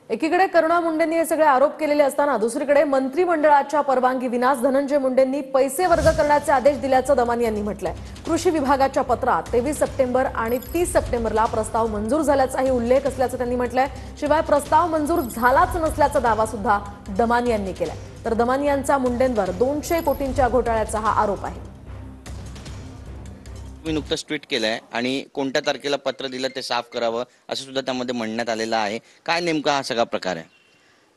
एकीकडे करुणा मुंडेंनी हे सगळे आरोप केलेले असताना दुसरीकडे मंत्रिमंडळाच्या परवानगी विनाच धनंजय मुंडेंनी पैसे वर्ग करण्याचे आदेश दिल्याचं दमानी यांनी म्हटलंय। कृषी विभागाच्या पत्रात 23 सप्टेंबर आणि 30 सप्टेंबरला प्रस्ताव मंजूर झाल्याचाही उल्लेख असल्याचं त्यांनी म्हटलंय। शिवाय प्रस्ताव मंजूर झालाच नसल्याचा दावा सुद्धा दमानी यांनी केलाय। तर दमानी यांचा मुंडेंवर 200 कोटींच्या घोटाळ्याचा हा आरोप आहे। मी नुकतंच ट्विट केलंय आणि कोणत्या तारखेला पत्र दिलं ते साफ करावं असं सुद्धा त्यामध्ये म्हणण्यात आलेलं आहे। काय नेमका हा सगळा प्रकार आहे?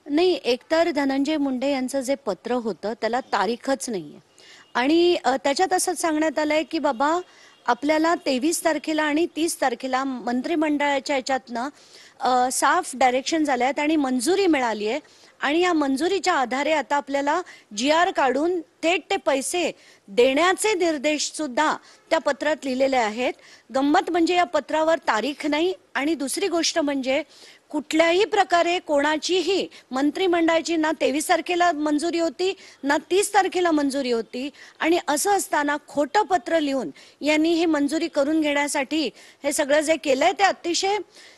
नाही, एकतर धनंजय मुंडे यांचं जे पत्र होतं त्याला तारीखच नाहीये आणि त्याच्यात असं सांगण्यात आलंय की बाबा आपल्याला 23 तारखेला आणि 30 तारखेला मंत्रिमंडळाच्या याच्यातनं साफ डायरेक्शन झाले आहेत आणि मंजुरी मिळाली आहे आणि या मंजुरीच्या आधारे आता आपल्याला GR काढून थेट ते पैसे देण्याचे निर्देश सुद्धा त्या पत्रात लिहिलेले आहेत। गंमत म्हणजे या पत्रावर तारीख नाही आणि दुसरी गोष्ट म्हणजे कुठल्याही प्रकारे कोणाचीही मंत्रिमंडळाची ना 23 तारखेला मंजुरी होती ना 30 तारखेला मंजुरी होती आणि असं असताना खोटं पत्र लिहून यांनी हे मंजुरी करून घेण्यासाठी हे सगळं जे केलंय ते अतिशय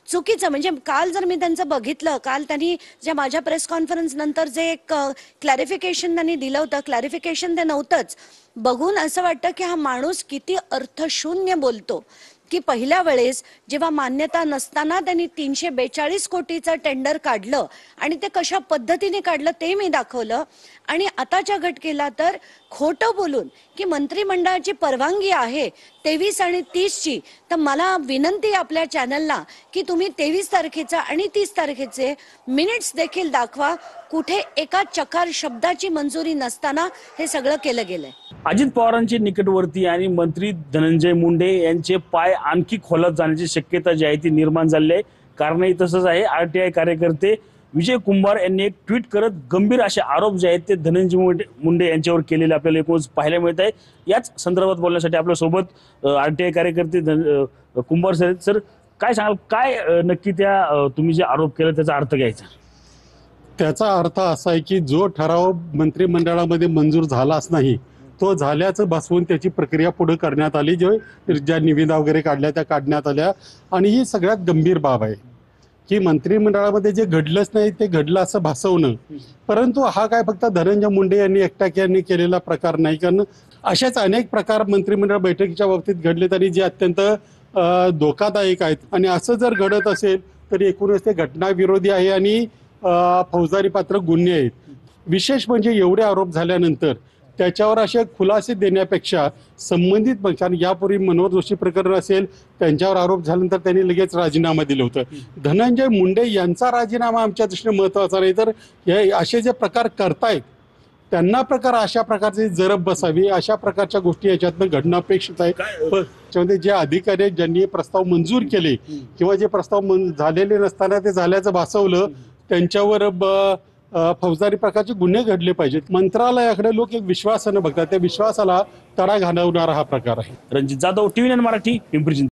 चुकीचं। म्हणजे काल जर मी त्यांचं बघितलं, काल त्यांनी जे माझ्या प्रेस कॉन्फरन्स नंतर जे एक क्लॅरिफिकेशन त्यांनी दिलं होतं, क्लॅरिफिकेशन ते नव्हतंच। बघून असं वाटतं की हा माणूस किती अर्थशून्य बोलतो की पहिल्या वेळेस जेव्हा मान्यता नसताना त्यांनी 342 कोटीचं टेंडर काढलं आणि ते कशा पद्धतीने काढलं ते मी दाखवलं आणि आताच्या घटकेला तर खोटं बोलून की मंत्रिमंडळाची परवानगी आहे 23 आणि 30 ची। तर मला विनंती आपल्या चॅनलला की तुम्ही 23 तारखेचा आणि 30 तारखेचे मिनिट्स देखील दाखवा, कुठे एका चकार शब्दाची मंजुरी नसताना हे सगळं केलं गेलंय। अजित पवारांचे निकटवर्ती आणि मंत्री धनंजय मुंडे यांचे पाय आणखी खोलात जाण्याची शक्यता जी आहे ती निर्माण झाली आहे। कारणही तसंच आहे। RTI कार्यकर्ते विजय कुंभार यांनी एक ट्विट करत गंभीर असे आरोप जे आहेत ते धनंजय मुंडे यांच्यावर केलेले आपल्याला एकूणच पाहायला मिळत आहे। याच संदर्भात बोलण्यासाठी आपल्या सोबत RTI कार्यकर्ते कुंभार सर, काय सांगाल, काय नक्की त्या तुम्ही जे आरोप केला त्याचा अर्थ घ्यायचा? त्याचा अर्थ असा आहे की जो ठराव मंत्रिमंडळामध्ये मंजूर झालाच नाही तो झाल्याचं भासवून त्याची प्रक्रिया पुढे करण्यात आली, ज्या निविदा वगैरे काढल्या त्या काढण्यात आल्या आणि ही सगळ्यात गंभीर बाब आहे की मंत्रिमंडळामध्ये जे घडलंच नाही ते घडलं असं भासवणं। परंतु हा काय फक्त धनंजय मुंडे यांनी एकट्याने केलेला प्रकार नाही, कारण असेच अनेक प्रकार मंत्रिमंडळ बैठकीच्या बाबतीत घडलेत आणि जे अत्यंत धोकादायक आहेत आणि असं जर घडत असेल तर एकूणच ते घटनाविरोधी आहे आणि फौजदारी पात्र गुन्हे आहेत। विशेष म्हणजे एवढे आरोप झाल्यानंतर त्याच्यावर असे खुलासे देण्यापेक्षा संबंधित पक्षाने यापूर्वी मनोहर जोशी प्रकरण असेल त्यांच्यावर आरोप झाल्यानंतर त्यांनी लगेच राजीनामा दिलं होतं। धनंजय मुंडे यांचा राजीनामा आमच्या दृष्टीने महत्त्वाचा नाही, तर हे असे जे प्रकार करतायत त्यांना अशा प्रकारची जरब बसावी, अशा प्रकारच्या गोष्टी याच्यातनं घडणं अपेक्षित आहे। त्याच्यामध्ये जे अधिकारी ज्यांनी प्रस्ताव मंजूर केले किंवा जे प्रस्ताव झालेले नसताना ते झाल्याचं भासवलं त्यांच्यावर फौजदारी प्रकारचे गुन्हे घडले पाहिजेत। मंत्रालयाकडे लोक एक विश्वासानं बघतात, त्या विश्वासाला तडा घालवणारा हा प्रकार आहे। रणजित जाधव, TV9 मराठी, पिंपरी चिंचवड।